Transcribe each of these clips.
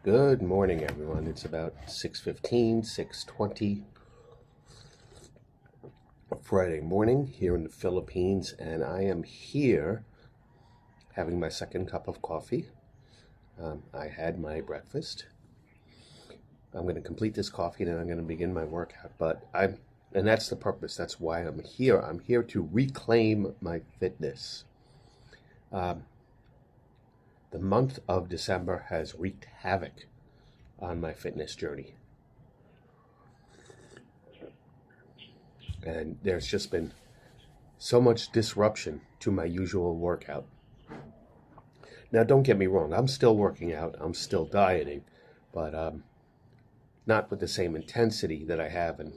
Good morning, everyone. It's about 6:15, 6:20 Friday morning here in the Philippines, and I am here having my second cup of coffee. I had my breakfast. I'm going to complete this coffee, and then I'm going to begin my workout. And that's the purpose. That's why I'm here. I'm here to reclaim my fitness. The month of December has wreaked havoc on my fitness journey. And there's just been so much disruption to my usual workout. Now, don't get me wrong. I'm still working out. I'm still dieting, but not with the same intensity that I have. And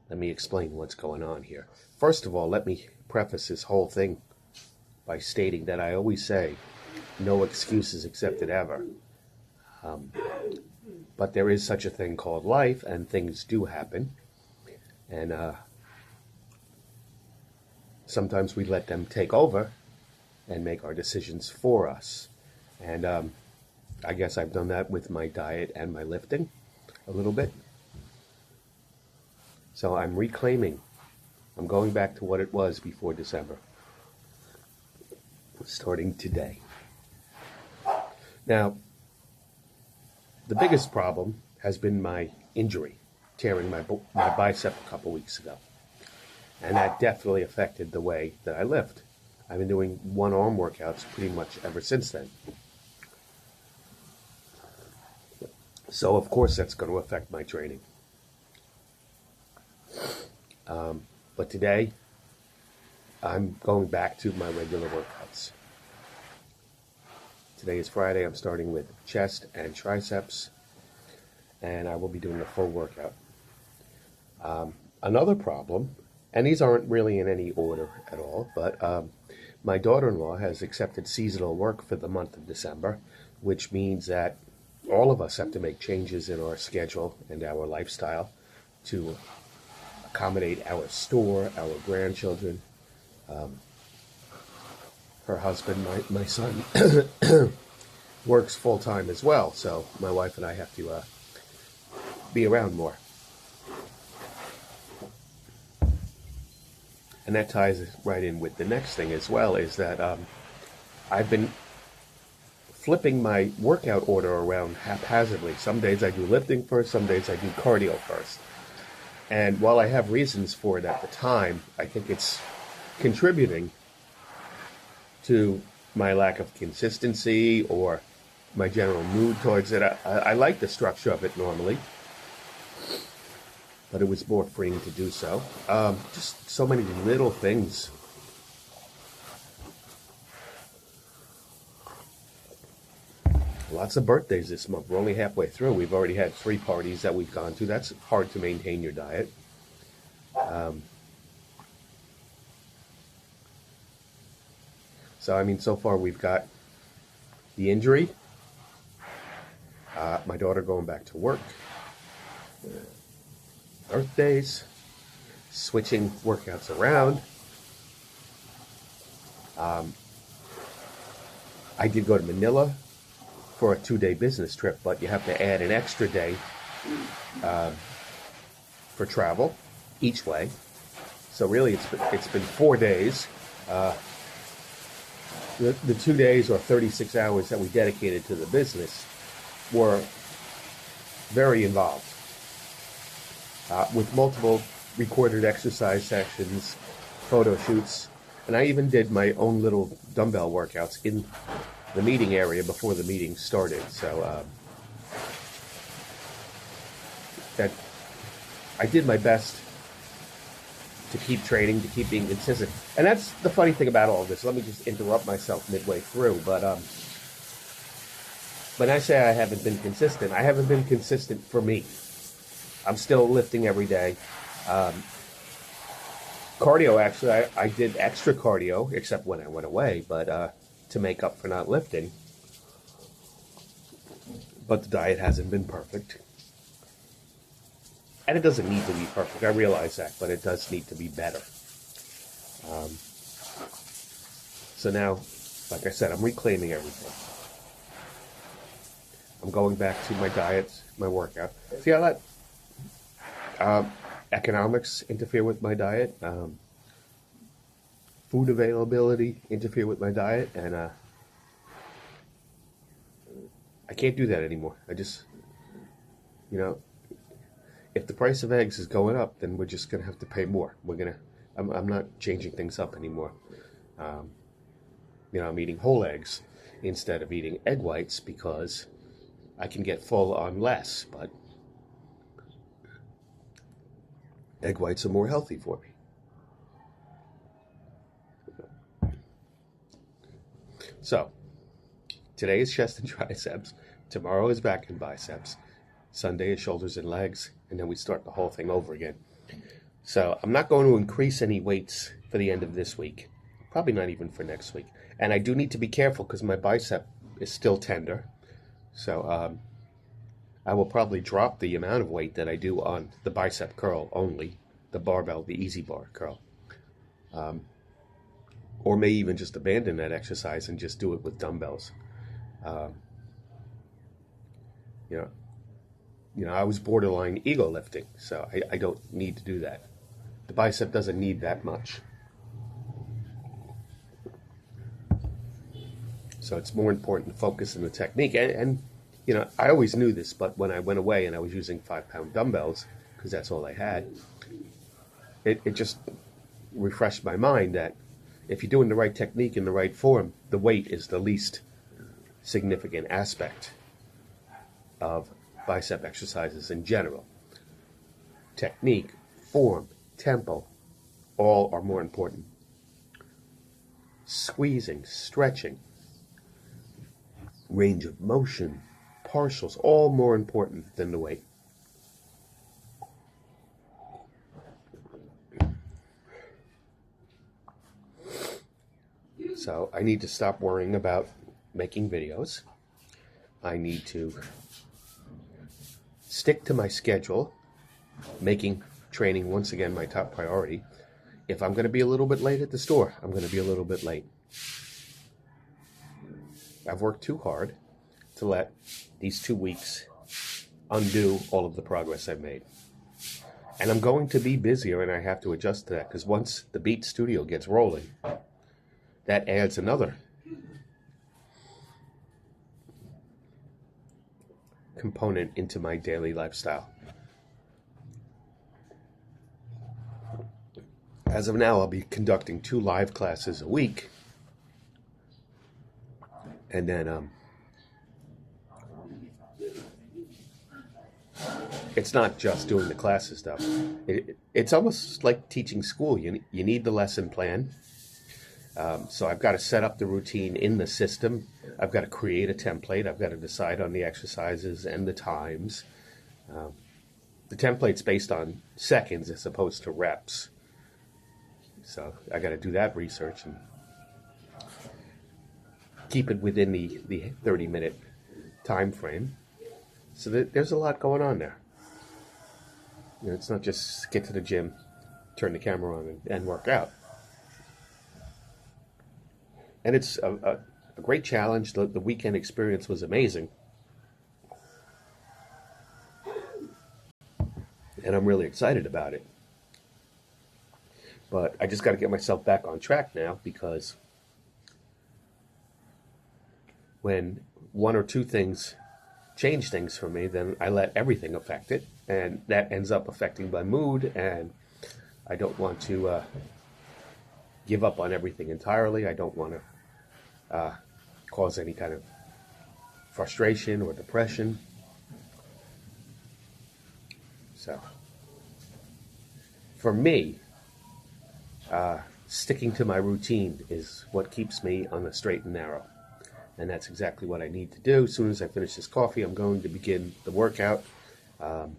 let me explain what's going on here. First of all, let me preface this whole thing by stating that I always say, no excuses accepted ever. But there is such a thing called life, and things do happen. And sometimes we let them take over and make our decisions for us. And I guess I've done that with my diet and my lifting a little bit. So I'm reclaiming. I'm going back to what it was before December, starting today. Now, the biggest problem has been my injury, tearing my bicep a couple weeks ago. And that definitely affected the way that I lift. I've been doing one-arm workouts pretty much ever since then. So, of course, that's going to affect my training. But today, I'm going back to my regular workouts. Today is Friday. I'm starting with chest and triceps, and I will be doing a full workout. Another problem, and these aren't really in any order at all, but my daughter-in-law has accepted seasonal work for the month of December, which means that all of us have to make changes in our schedule and our lifestyle to accommodate our store, our grandchildren, her husband, my son, works full-time as well, so my wife and I have to be around more. And that ties right in with the next thing as well, is that I've been flipping my workout order around haphazardly. Some days I do lifting first, some days I do cardio first. And while I have reasons for it at the time, I think it's contributing to my lack of consistency or my general mood towards it. I like the structure of it normally, but it was more freeing to do so. Just so many little things. Lots of birthdays this month. We're only halfway through. We've already had 3 parties that we've gone to. That's hard to maintain your diet. So far we've got the injury, my daughter going back to work, birthdays, switching workouts around. I did go to Manila for a 2-day business trip, but you have to add an extra day for travel each way. So really, it's been 4 days. The 2 days or 36 hours that we dedicated to the business were very involved, with multiple recorded exercise sessions, photo shoots, and I even did my own little dumbbell workouts in the meeting area before the meeting started. So that I did my best to keep training, to keep being consistent. And that's the funny thing about all of this. Let me just interrupt myself midway through. But when I say I haven't been consistent, I haven't been consistent for me. I'm still lifting every day. Cardio, actually, I did extra cardio, except when I went away, but to make up for not lifting. But the diet hasn't been perfect. And it doesn't need to be perfect. I realize that, but it does need to be better. So now, like I said, I'm reclaiming everything. I'm going back to my diet, my workout. See, I let economics interfere with my diet, food availability interfere with my diet, and I can't do that anymore. I just, you know, if the price of eggs is going up, then we're just going to have to pay more. I'm not changing things up anymore. I'm eating whole eggs instead of eating egg whites because I can get full on less, but egg whites are more healthy for me. So, today is chest and triceps. Tomorrow is back and biceps. Sunday is shoulders and legs. And then we start the whole thing over again. So I'm not going to increase any weights for the end of this week. Probably not even for next week. And I do need to be careful because my bicep is still tender. So I will probably drop the amount of weight that I do on the bicep curl only. The barbell, the easy bar curl. Or may even just abandon that exercise and just do it with dumbbells. I was borderline ego lifting, so I don't need to do that. The bicep doesn't need that much. So it's more important to focus on the technique. And I always knew this, but when I went away and I was using 5-pound dumbbells, because that's all I had, it just refreshed my mind that if you're doing the right technique in the right form, the weight is the least significant aspect of bicep exercises in general. Technique, form, tempo, all are more important. Squeezing, stretching, range of motion, partials, all more important than the weight. So I need to stop worrying about making videos. I need to stick to my schedule, making training once again my top priority. If I'm going to be a little bit late at the store, I'm going to be a little bit late. I've worked too hard to let these 2 weeks undo all of the progress I've made. And I'm going to be busier, and I have to adjust to that, because once the Beat Studio gets rolling, that adds another component into my daily lifestyle. As of now, I'll be conducting 2 live classes a week. And then it's not just doing the classes stuff. It's almost like teaching school. You need the lesson plan. So I've got to set up the routine in the system. I've got to create a template. I've got to decide on the exercises and the times. The template's based on seconds as opposed to reps. So I got to do that research and keep it within the 30-minute time frame. So there's a lot going on there. It's not just get to the gym, turn the camera on, and work out. And it's a great challenge. The weekend experience was amazing. And I'm really excited about it. But I just got to get myself back on track now, because when 1 or 2 things change things for me, then I let everything affect it. And that ends up affecting my mood. And I don't want to give up on everything entirely. I don't want to cause any kind of frustration or depression. So, for me, sticking to my routine is what keeps me on the straight and narrow. And that's exactly what I need to do. As soon as I finish this coffee, I'm going to begin the workout. And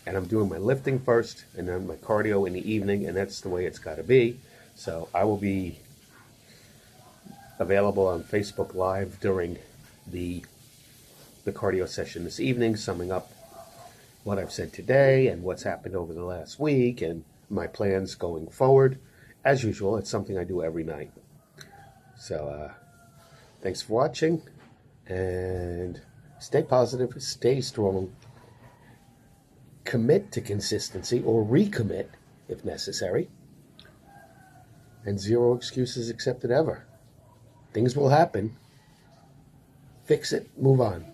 I'm doing my lifting first, and then my cardio in the evening, and that's the way it's got to be. So I will be available on Facebook Live during the cardio session this evening, summing up what I've said today and what's happened over the last week and my plans going forward. As usual, it's something I do every night. So thanks for watching, And stay positive, stay strong, commit to consistency or recommit if necessary, and zero excuses accepted ever. Things will happen. Fix it, move on.